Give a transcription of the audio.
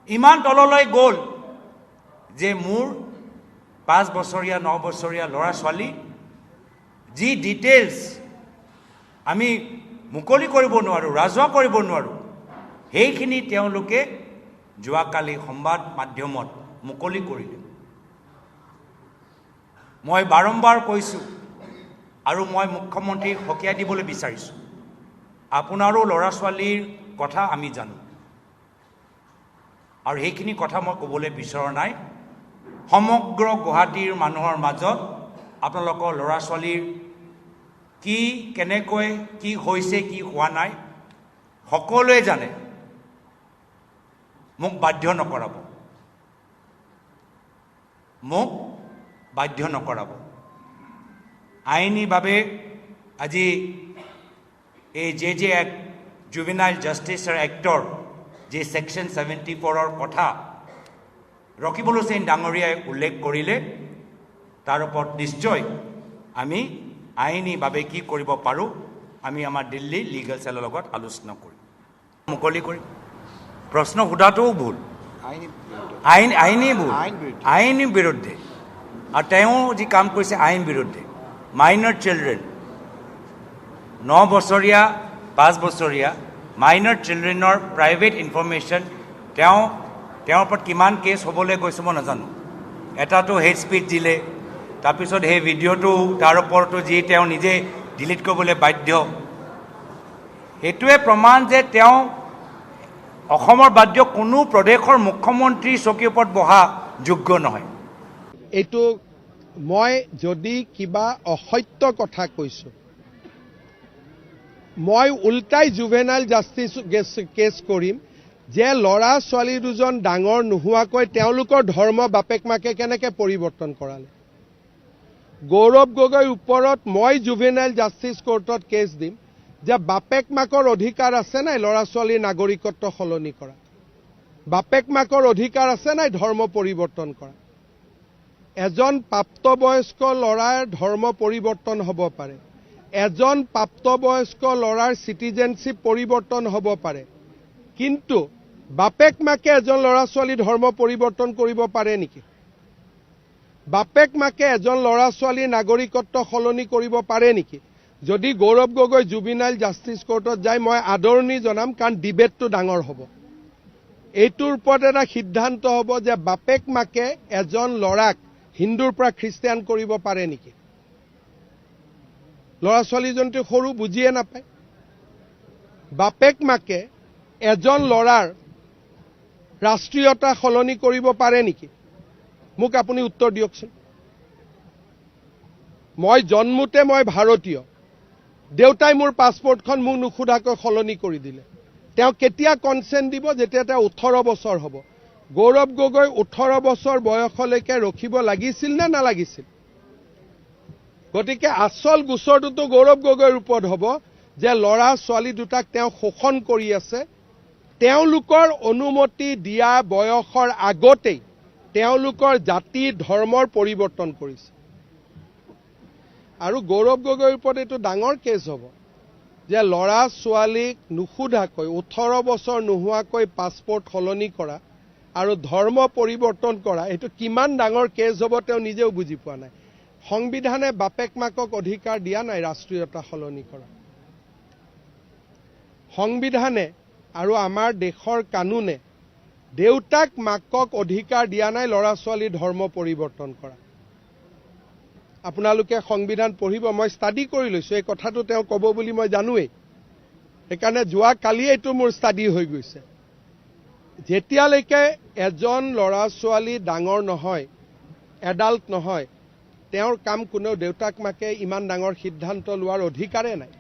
ইমান তললৈ গ'ল যে মোৰ 5 বছৰীয়া 9 বছৰীয়া ল'ৰা ছোৱালী যি ডিটেইলছ আমি মুকলি কৰিব নোৱাৰোঁ, ৰাজহুৱা কৰিব নোৱাৰোঁ, সেইখিনি তেওঁলোকে যোৱাকালি সংবাদ মাধ্যমত মুকলি কৰিলে। মই বাৰম্বাৰ কৈছোঁ আৰু মই মুখ্যমন্ত্ৰীক সকীয়াই দিবলৈ বিচাৰিছোঁ, আপোনাৰো ল'ৰা ছোৱালীৰ কথা আমি জানো আৰু সেইখিনি কথা মই ক'বলৈ বিচৰা নাই। সমগ্ৰ গুৱাহাটীৰ মানুহৰ মাজত আপোনালোকৰ ল'ৰা ছোৱালীৰ কি কেনেকৈ কি হৈছে কি হোৱা নাই সকলোৱে জানে। মোক বাধ্য নকৰাব, মোক বাধ্য নকৰাব। আইনীভাৱে আজি এই যে এক্ট জুভেনাইল জাষ্টিছৰ এক্টৰ যে ছেকশ্যন 74ৰ কথা ৰকিবুল হুছেইন ডাঙৰীয়াই উল্লেখ কৰিলে, তাৰ ওপৰত নিশ্চয় আমি আইনীভাৱে কি কৰিব পাৰোঁ আমি আমাৰ দিল্লী লিগেল চেলৰ লগত আলোচনা কৰিম, মুকলি কৰিম। প্ৰশ্ন সোধাটোও ভুল, আইনী ভুল, আইন বিৰুদ্ধে। আৰু তেওঁ যি কাম কৰিছে আইন বিৰুদ্ধে। মাইনৰ চিলড্ৰেন 9 বছৰীয়া 5 বছৰীয়া মাইনৰ চিলড্ৰেনৰ প্ৰাইভেট ইনফৰমেশ্যন তেওঁৰ ওপৰত কিমান কেছ হ'বলৈ গৈছে মই নাজানো। এটাতো হেড স্পীচ দিলে, তাৰপিছত সেই ভিডিঅ'টো তাৰ ওপৰতো যি তেওঁ নিজে ডিলিট কৰিবলৈ বাধ্য। সেইটোৱে প্ৰমাণ যে তেওঁ অসমৰ বাদ দিয়ক কোনো প্ৰদেশৰ মুখ্যমন্ত্ৰীৰ চকীৰ ওপৰত বহা যোগ্য নহয়। এইটো মই যদি কিবা অসত্য কথা কৈছোঁ, মই উল্টাই জুভেনাইল জাষ্টিছ কেছ কৰিম যে ল'ৰা ছোৱালী দুজন ডাঙৰ নোহোৱাকৈ তেওঁলোকৰ ধৰ্ম বাপেক মাকে কেনেকৈ পৰিৱৰ্তন কৰালে। গৌৰৱ গগৈৰ ওপৰত মই জুভেনাইল জাষ্টিছ কোৰ্টত কেছ দিম যে বাপেক মাকৰ অধিকাৰ আছে নাই ল'ৰা ছোৱালীৰ নাগৰিকত্ব সলনি কৰা, বাপেক মাকৰ অধিকাৰ আছে নাই ধৰ্ম পৰিৱৰ্তন কৰা। এজন প্ৰাপ্তবয়স্ক ল'ৰাৰ ধৰ্ম পৰিৱৰ্তন হ'ব পাৰে, এজন প্ৰাপ্তবয়স্ক ল'ৰাৰ চিটিজেনশ্বিপ পৰিৱৰ্তন হ'ব পাৰে, কিন্তু বাপেক মাকে এজন ল'ৰা ছোৱালী ধৰ্ম পৰিৱৰ্তন কৰিব পাৰে নেকি? বাপেক মাকে এজন ল'ৰা ছোৱালীৰ নাগৰিকত্ব সলনি কৰিব পাৰে নেকি? যদি গৌৰৱ গগৈ জুভেনাইল জাষ্টিছ কোৰ্টত যায় মই আদৰণি জনাম, কাৰণ ডিবেটটো ডাঙৰ হ'ব। এইটোৰ ওপৰত এটা সিদ্ধান্ত হ'ব যে বাপেক মাকে এজন ল'ৰাক হিন্দুৰ পৰা খ্ৰীষ্টিয়ান কৰিব পাৰে নেকি? ল'ৰা ছোৱালীজনটো সৰু, বুজিয়ে নাপায়। বাপেক মাকে এজন ল'ৰাৰ ৰাষ্ট্ৰীয়তা সলনি কৰিব পাৰে নেকি? মোক আপুনি উত্তৰ দিয়কচোন। মই জন্মোতে মই ভাৰতীয়, দেউতাই মোৰ পাছপৰ্টখন মোক নোসোধাকৈ সলনি কৰি দিলে। তেওঁ কেতিয়া কনচেণ্ট দিব? যেতিয়া তেওঁ 18 বছৰ হ'ব। গৌৰৱ গগৈ 18 বছৰ বয়সলৈকে ৰখিব লাগিছিল নে নালাগিছিল? গতিকে আচল গোচৰটোতো গৌৰৱ গগৈৰ ওপৰত হ'ব যে ল'ৰা ছোৱালী দুটাক তেওঁ শোষণ কৰি আছে, তেওঁলোকৰ অনুমতি দিয়া বয়সৰ আগতেই তেওঁলোকৰ জাতি ধৰ্মৰ পৰিৱৰ্তন কৰিছে। আৰু গৌৰৱ গগৈৰ ওপৰত এইটো ডাঙৰ কেছ হ'ব যে ল'ৰা ছোৱালীক নোসোধাকৈ 18 বছৰ নোহোৱাকৈ পাছপৰ্ট সলনি কৰা আৰু ধৰ্ম পৰিৱৰ্তন কৰা, এইটো কিমান ডাঙৰ কেছ হ'ব তেওঁ নিজেও বুজি পোৱা নাই। সংবিধানে বাপেক মাকক অধিকাৰ দিয়া নাই ৰাষ্ট্ৰীয়তা সলনি কৰা। সংবিধানে আৰু আমাৰ দেশৰ কানুনে দেউতাক মাকক অধিকাৰ দিয়া নাই ল'ৰা ছোৱালীৰ ধৰ্ম পৰিৱৰ্তন কৰা। আপোনালোকে সংবিধান পঢ়িব, মই ষ্টাডি কৰি লৈছোঁ, এই কথাটো তেওঁ ক'ব বুলি মই জানোৱেই, সেইকাৰণে যোৱা কালিয়ে এইটো মোৰ ষ্টাডি হৈ গৈছে। যেতিয়ালৈকে এজন ল'ৰা ছোৱালী ডাঙৰ নহয়, এডাল্ট নহয়, তেওঁৰ কাম কোনেও দেউতাক মাকে ইমান ডাঙৰ সিদ্ধান্ত লোৱাৰ অধিকাৰে নাই।